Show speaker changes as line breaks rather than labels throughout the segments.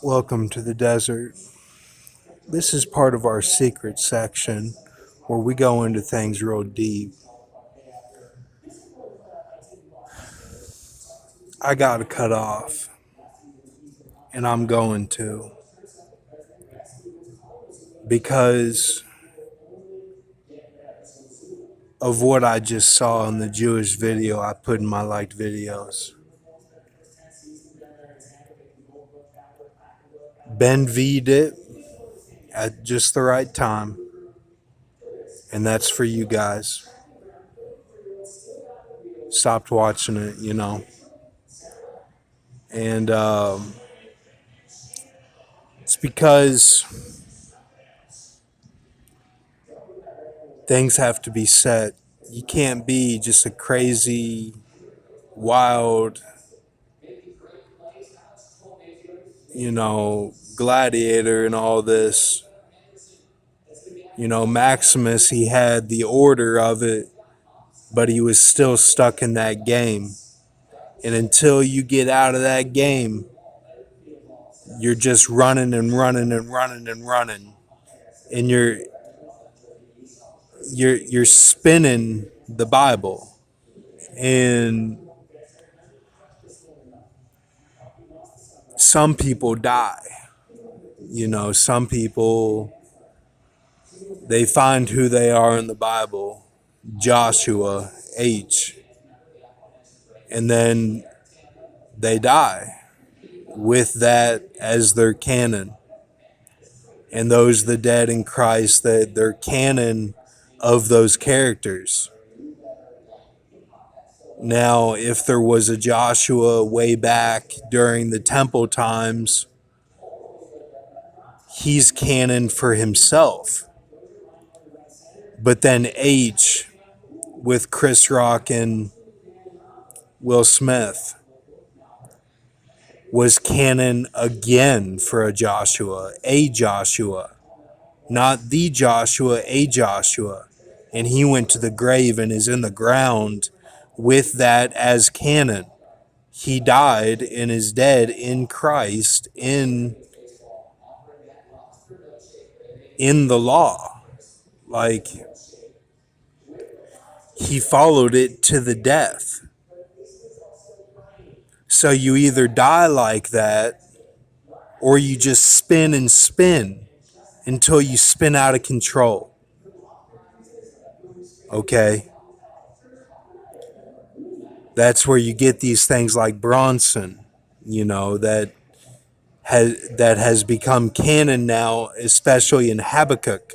Welcome to the desert. This is part of our secret section where we go into things real deep. I got to cut off, and I'm going to, because of what I just saw in the Jewish video I put in my liked videos. Ben V'd it at just the right time, and that's for you guys. Stopped watching it. And it's because things have to be set. You can't be just a crazy, wild, gladiator and all this. Maximus, he had the order of it, but he was still stuck in that game. And until you get out of that game, you're just running and running and running and running. And you're spinning the Bible. And some people die. Some people, they find who they are in the Bible. Joshua H. And then they die with that as their canon. And those the dead in Christ, that their canon of those characters. Now, if there was a Joshua way back during the temple times, he's canon for himself. But then H with Chris Rock and Will Smith was canon again for a Joshua, not the Joshua, a Joshua. And he went to the grave and is in the ground with that as canon. He died and is dead in Christ in the law. Like, he followed it to the death. So you either die like that, or you just spin and spin until you spin out of control. Okay? That's where you get these things like Bronson, that has become canon now, especially in Habakkuk.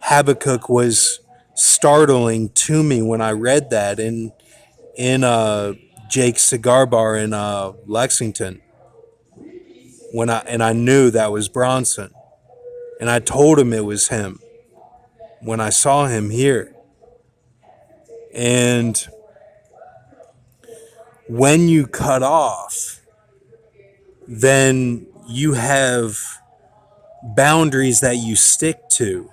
Habakkuk was startling to me when I read that in Jake's Cigar Bar in Lexington. I knew that was Bronson, and I told him it was him when I saw him here. And when you cut off, then you have boundaries that you stick to.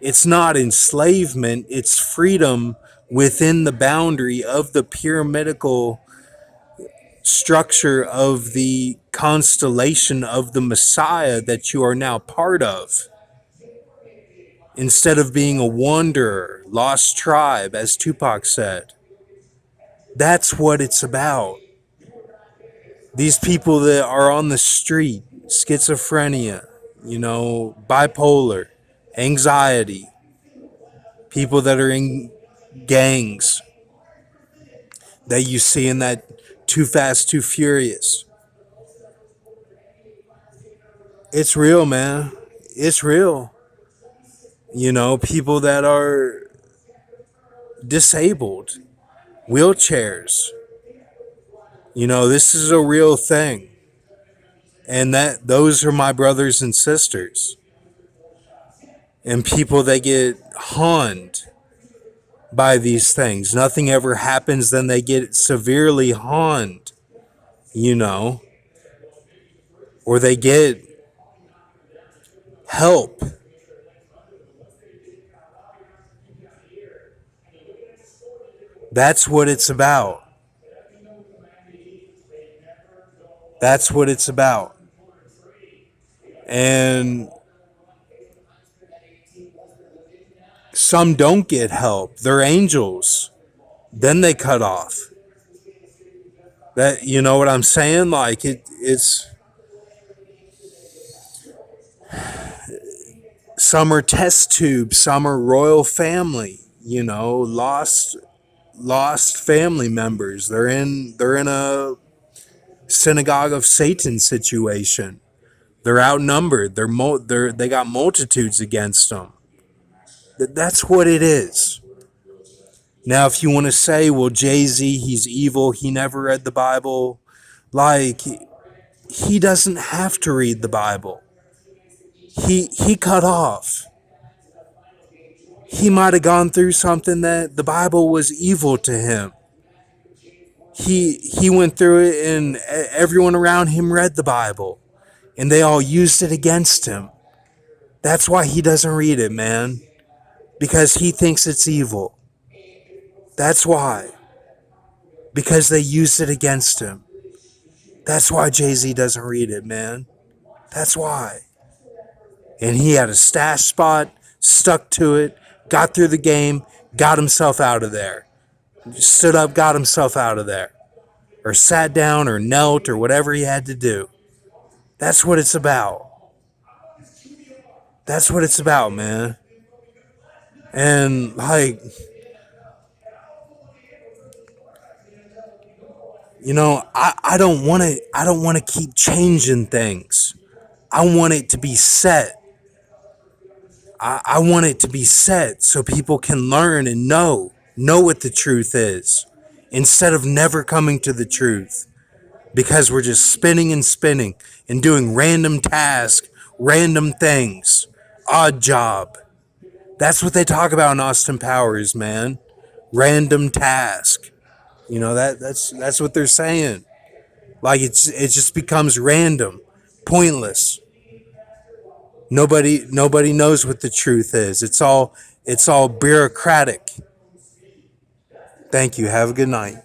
It's not enslavement, it's freedom within the boundary of the pyramidical structure of the constellation of the Messiah that you are now part of. Instead of being a wanderer, lost tribe, as Tupac said. That's what it's about. These people that are on the street, schizophrenia, bipolar, anxiety, people that are in gangs that you see in that Too Fast, Too Furious. It's real, man. It's real. People that are disabled, wheelchairs. This is a real thing. And those are my brothers and sisters. And people that get harmed by these things. Nothing ever happens, then they get severely harmed, or they get help. That's what it's about. That's what it's about. And some don't get help. They're angels. Then they cut off. That, you know what I'm saying? Like it's some are test tubes, some are royal family, lost family members. They're in a synagogue of Satan situation. They're outnumbered. They got multitudes against them. That's what it is. Now, if you want to say, well, Jay-Z, he's evil, he never read the Bible, like, he doesn't have to read the Bible. He cut off. He might have gone through something that the Bible was evil to him. He went through it, and everyone around him read the Bible, and they all used it against him. That's why he doesn't read it, man. Because he thinks it's evil. That's why. Because they used it against him. That's why Jay-Z doesn't read it, man. That's why. And he had a stash spot, stuck to it, got through the game, got himself out of there. Stood up, got himself out of there. Or sat down or knelt or whatever he had to do. That's what it's about. That's what it's about, man. And like, I don't want to keep changing things. I want it to be set. I want it to be set so people can learn and know what the truth is, instead of never coming to the truth, because we're just spinning and doing random tasks, random things, odd job. That's what they talk about in Austin Powers, man. Random task. That's what they're saying. Like it just becomes random, pointless. Nobody knows what the truth is. It's all bureaucratic. Thank you. Have a good night.